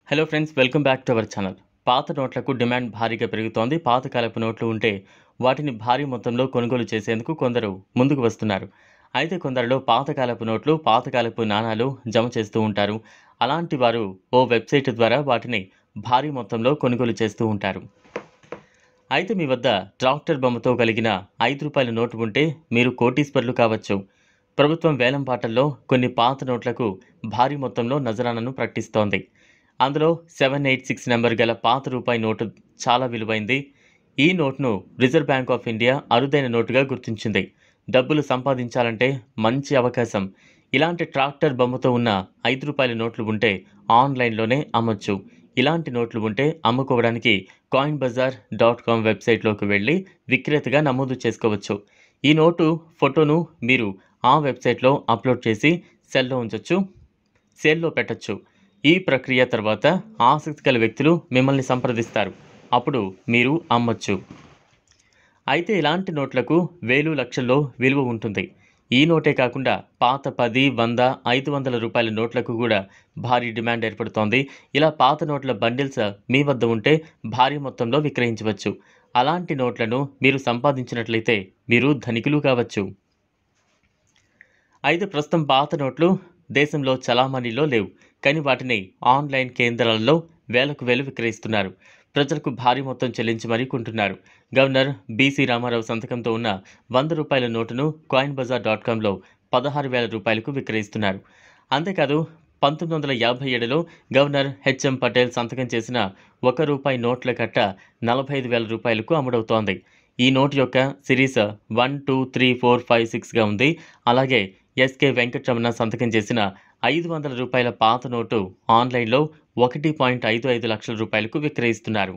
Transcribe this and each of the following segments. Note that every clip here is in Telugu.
Hello friends, welcome back to our channel. పాత నోట్లకు డిమాండ్ భారీగా పెరుగుతోంది. పాతకాలపు నోట్లు ఉంటే వాటిని భారీ మొత్తంలో కొనుగోలు చేసేందుకు కొందరు ముందుకు వస్తున్నారు. అయితే కొందరిలో పాతకాలపు నోట్లు, పాతకాలపు నాణాలు జమ చేస్తూ ఉంటారు. అలాంటి వారు ఓ వెబ్సైట్ ద్వారా వాటిని భారీ మొత్తంలో కొనుగోలు చేస్తూ ఉంటారు. అయితే మీ వద్ద ట్రాక్టర్ బొమ్మతో కలిగిన ₹5 నోటు ఉంటే మీరు కోటీశ్వరులు కావచ్చు. ప్రభుత్వం వేలం పాటల్లో కొన్ని పాత నోట్లకు భారీ మొత్తంలో నజరానాను ప్రకటిస్తోంది. అందులో 786 నెంబర్ గల పాత రూపాయి నోటు చాలా విలువైంది. ఈ నోట్ను రిజర్వ్ బ్యాంక్ ఆఫ్ ఇండియా అరుదైన నోటుగా గుర్తించింది. డబ్బులు సంపాదించాలంటే మంచి అవకాశం. ఇలాంటి ట్రాక్టర్ బొమ్మతో ఉన్న ₹5 నోట్లు ఉంటే ఆన్లైన్లోనే అమ్మొచ్చు. ఇలాంటి నోట్లు ఉంటే అమ్ముకోవడానికి coinbazaar.com వెబ్సైట్లోకి వెళ్ళి విక్రేతగా నమోదు చేసుకోవచ్చు. ఈ నోటు ఫోటోను మీరు ఆ వెబ్సైట్లో అప్లోడ్ చేసి సేల్లో పెట్టొచ్చు. ఈ ప్రక్రియ తర్వాత ఆసక్తి గల వ్యక్తులు మిమ్మల్ని సంప్రదిస్తారు. అప్పుడు మీరు అమ్మొచ్చు. అయితే ఇలాంటి నోట్లకు వేలు లక్షల్లో విలువ ఉంటుంది. ఈ నోటే కాకుండా పాత 10, 100, ₹500 నోట్లకు కూడా భారీ డిమాండ్ ఏర్పడుతోంది. ఇలా పాత నోట్ల బండిల్స్ మీ వద్ద ఉంటే భారీ మొత్తంలో విక్రయించవచ్చు. అలాంటి నోట్లను మీరు సంపాదించినట్లయితే మీరు ధనికులు కావచ్చు. అయితే ప్రస్తుతం పాత నోట్లు దేశంలో చలామణిలో లేవు. కానీ వాటిని ఆన్లైన్ కేంద్రాలలో వేలకు వేలు విక్రయిస్తున్నారు. ప్రజలకు భారీ మొత్తం చెల్లించి మరీ కొంటున్నారు. గవర్నర్ బీసీ రామారావు సంతకంతో ఉన్న ₹100 నోటును coinbazaar.comలో ₹16,000కు విక్రయిస్తున్నారు. అంతేకాదు 1957లో గవర్నర్ హెచ్ఎం పటేల్ సంతకం చేసిన ₹1 నోట్ల కట్ట ₹45,000కు అమ్ముడవుతోంది. ఈ నోటు యొక్క సిరీస్ 1, 2, 3, 4, 5, 6గా ఉంది. అలాగే ఎస్కే వెంకటరమణ సంతకం చేసిన ₹500 పాత నోటు ఆన్లైన్లో ₹1.55 లక్షలకు విక్రయిస్తున్నారు.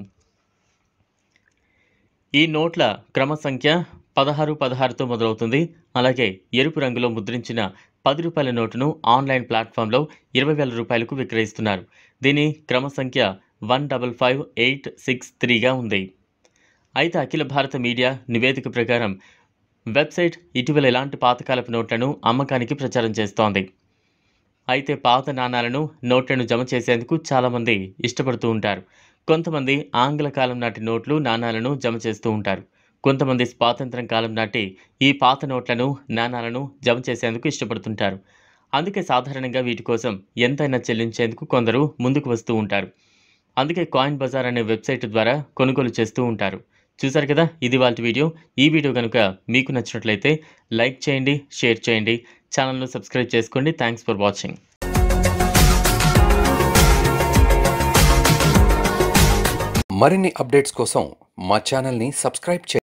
ఈ నోట్ల క్రమ సంఖ్య 1616తో మొదలవుతుంది. అలాగే ఎరుపు రంగులో ముద్రించిన ₹10 నోటును ఆన్లైన్ ప్లాట్ఫామ్లో ₹20,000కు విక్రయిస్తున్నారు. దీని క్రమ సంఖ్య 155863గా ఉంది. అయితే అఖిల భారత మీడియా నివేదిక ప్రకారం వెబ్సైట్ ఇటీవల ఇలాంటి పాతకాలపు నోట్లను అమ్మకానికి ప్రచారం చేస్తోంది. అయితే పాత నాణాలను, నోట్లను జమ చేసేందుకు చాలామంది ఇష్టపడుతూ ఉంటారు. కొంతమంది ఆంగ్ల కాలం నాటి నోట్లు, నాణాలను జమ చేస్తూ ఉంటారు. కొంతమంది స్వాతంత్ర్యం కాలం నాటి ఈ పాత నోట్లను, నాణాలను జమ చేసేందుకు ఇష్టపడుతుంటారు. అందుకే సాధారణంగా వీటి కోసం ఎంతైనా చెల్లించేందుకు కొందరు ముందుకు వస్తూ ఉంటారు. అందుకే కాయిన్ బజార్ అనే వెబ్సైట్ ద్వారా కొనుగోలు చేస్తూ ఉంటారు. చూసారు కదా, ఇది ఇవాల్టి వీడియో. ఈ వీడియో కనుక మీకు నచ్చినట్లయితే లైక్ చేయండి, షేర్ చేయండి, ఛానల్ను సబ్స్క్రైబ్ చేసుకోండి. Thanks for watching. మరిన్ని అప్డేట్స్ కోసం మా ఛానల్ని సబ్స్క్రైబ్ చేయండి.